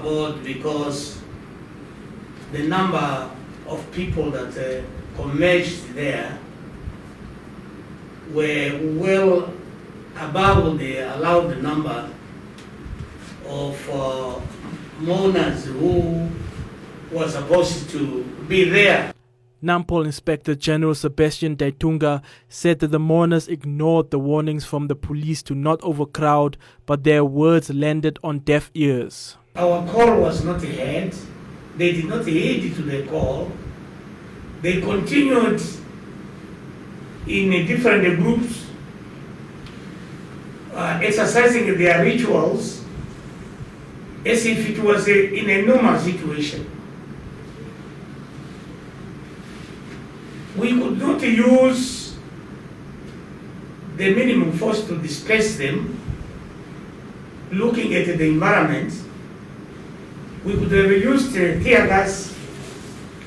about because the number of people that converged there were well above the allowed number of mourners who were supposed to be there. Nampol Inspector General Sebastian Ndeitunga said that the mourners ignored the warnings from the police to not overcrowd, but their words landed on deaf ears. Our call was not heard. They did not heed to the call. They continued in different groups, exercising their rituals as if it was in a normal situation. We could not use the minimum force to disperse them, looking at the environment. We could have used tear gas,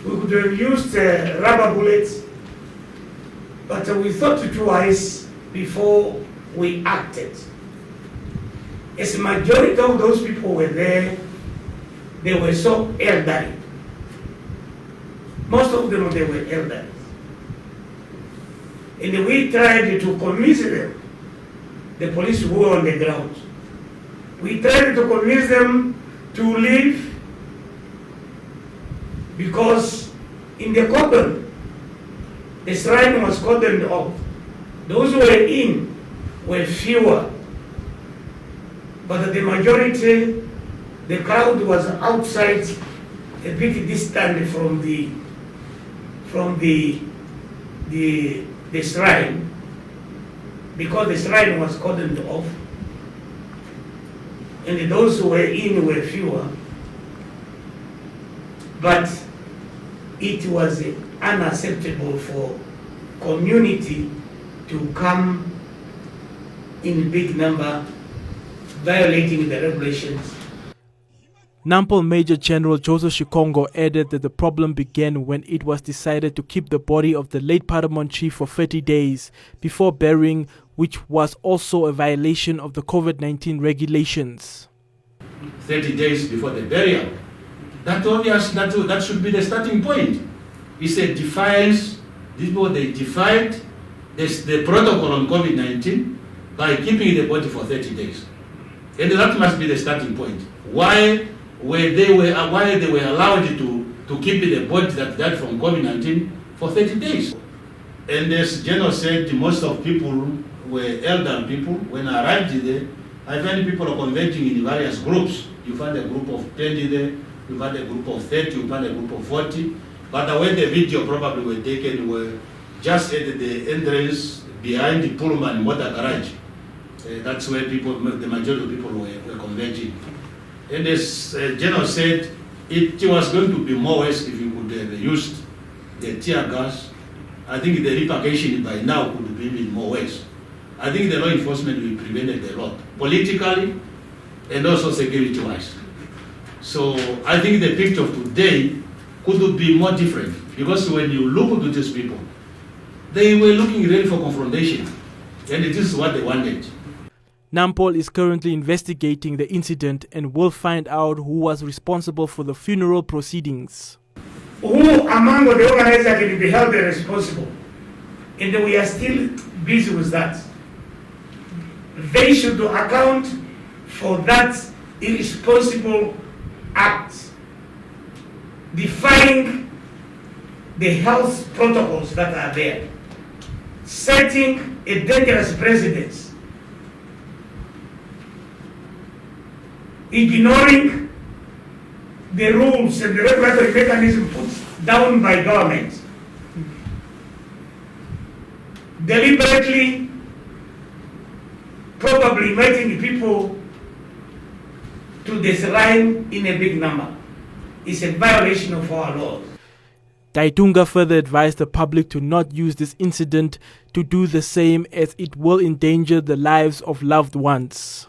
we could have used rubber bullets, but we thought twice before we acted. As a majority of those people were there, they were so elderly. Most of them, they were elderly. And we tried to convince them, the police who were on the ground. We tried to convince them to leave because in the cordon, the shrine was cordoned off. Those who were in were fewer, but the majority, the crowd was outside, a bit distant from the shrine, because the shrine was cordoned off, and those who were in were fewer. But it was unacceptable for community to come in big number, violating the regulations. Nampol Major General Joseph Shikongo added that the problem began when it was decided to keep the body of the late Paramount Chief for 30 days before burying, which was also a violation of the COVID-19 regulations. 30 days before the burial. That should be the starting point. It's a defiance. These people, they defied the protocol on COVID-19 by keeping the body for 30 days. And that must be the starting point. Why they were allowed to keep the body that died from COVID-19 for 30 days. And as General said, most of people were elder people. When I arrived there, I found people are converging in various groups. You find a group of 20 there, you find a group of 30, you find a group of 40. But when the video probably were taken, were just at the entrance behind the Pullman motor garage. That's where the majority of people were converging. And as General said, it was going to be more worse if you could have used the tear gas. I think the repercussion by now could be even more worse. I think the law enforcement will prevent it a lot, politically and also security-wise. So I think the picture of today could be more different, because when you look to these people, they were looking really for confrontation, and this is what they wanted. Nampol is currently investigating the incident and will find out who was responsible for the funeral proceedings. Who among the organizers can be held responsible? And we are still busy with that. They should account for that irresponsible act, defying the health protocols that are there, setting a dangerous precedent, ignoring the rules and the regulatory mechanism put down by government, deliberately probably inviting people to the shrine in a big number. It's a violation of our laws. Ndeitunga further advised the public to not use this incident to do the same, as it will endanger the lives of loved ones.